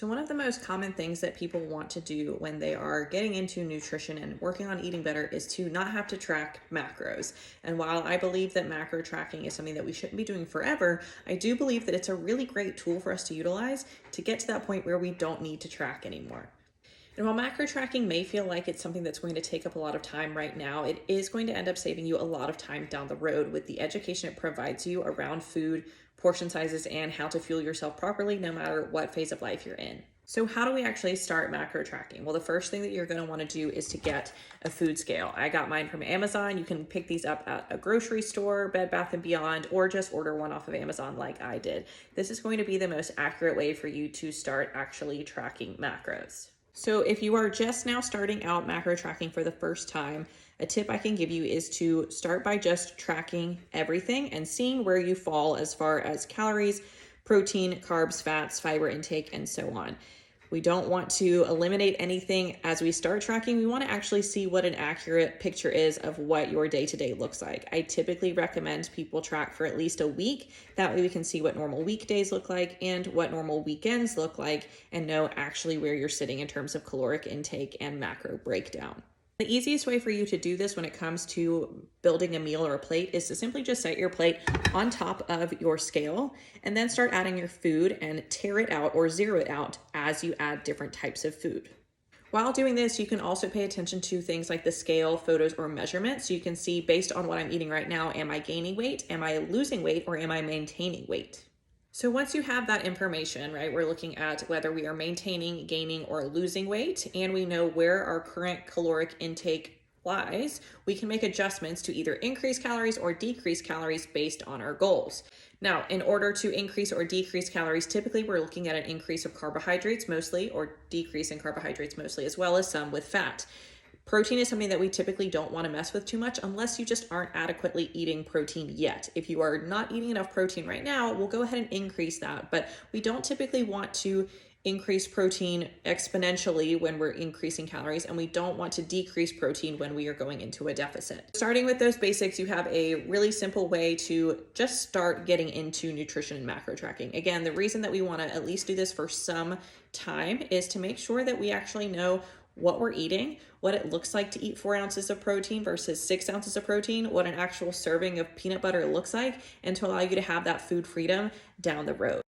So one of the most common things that people want to do when they are getting into nutrition and working on eating better is to not have to track macros. And while I believe that macro tracking is something that we shouldn't be doing forever, I do believe that it's a really great tool for us to utilize to get to that point where we don't need to track anymore. And while macro tracking may feel like it's something that's going to take up a lot of time right now, it is going to end up saving you a lot of time down the road with the education it provides you around food, portion sizes, and how to fuel yourself properly no matter what phase of life you're in. So how do we actually start macro tracking? Well, the first thing that you're going to want to do is to get a food scale. I got mine from Amazon. You can pick these up at a grocery store, Bed Bath & Beyond, or just order one off of Amazon like I did. This is going to be the most accurate way for you to start actually tracking macros. So if you are just now starting out macro tracking for the first time, a tip I can give you is to start by just tracking everything and seeing where you fall as far as calories, protein, carbs, fats, fiber intake, and so on. We don't want to eliminate anything as we start tracking. We want to actually see what an accurate picture is of what your day-to-day looks like. I typically recommend people track for at least a week. That way we can see what normal weekdays look like and what normal weekends look like and know actually where you're sitting in terms of caloric intake and macro breakdown. The easiest way for you to do this when it comes to building a meal or a plate is to simply just set your plate on top of your scale and then start adding your food and tear it out or zero it out as you add different types of food. While doing this, you can also pay attention to things like the scale, photos, or measurements. So you can see based on what I'm eating right now, am I gaining weight, am I losing weight, or am I maintaining weight? So once you have that information, right, we're looking at whether we are maintaining, gaining, or losing weight, and we know where our current caloric intake lies, we can make adjustments to either increase calories or decrease calories based on our goals. Now, in order to increase or decrease calories, typically we're looking at an increase of carbohydrates mostly, or decrease in carbohydrates mostly, as well as some with fat. Protein is something that we typically don't want to mess with too much unless you just aren't adequately eating protein yet. If you are not eating enough protein right now, we'll go ahead and increase that. But we don't typically want to increase protein exponentially when we're increasing calories, and we don't want to decrease protein when we are going into a deficit. Starting with those basics, you have a really simple way to just start getting into nutrition and macro tracking. Again, the reason that we want to at least do this for some time is to make sure that we actually know what we're eating, what it looks like to eat 4 ounces of protein versus 6 ounces of protein, what an actual serving of peanut butter looks like, and to allow you to have that food freedom down the road.